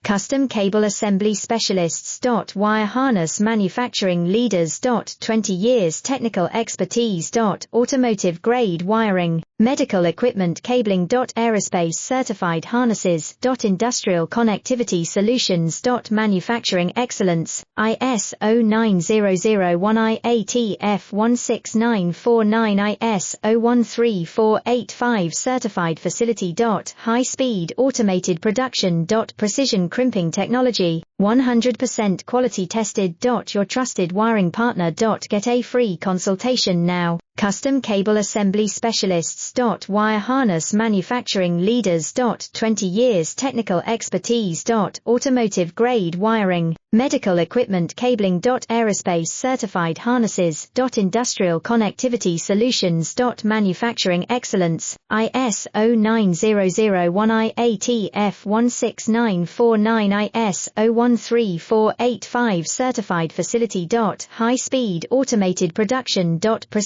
Custom Cable Assembly Specialists. Wire Harness Manufacturing Leaders. 20 years technical expertise. Automotive grade wiring, medical equipment cabling. Aerospace certified harnesses. Industrial connectivity solutions. Manufacturing excellence, ISO 9001-IATF16949, ISO 13485 certified facility. High speed automated production. Precision crimping technology, 100% quality tested. Your trusted wiring partner. Get a free consultation now. Custom Cable Assembly Specialists. Wire Harness Manufacturing Leaders. 20 years technical expertise. Automotive grade wiring, medical equipment cabling. Aerospace certified harnesses. Industrial connectivity solutions. Manufacturing excellence, ISO 9001-IATF16949, ISO 13485 certified facility. High speed automated production. Precision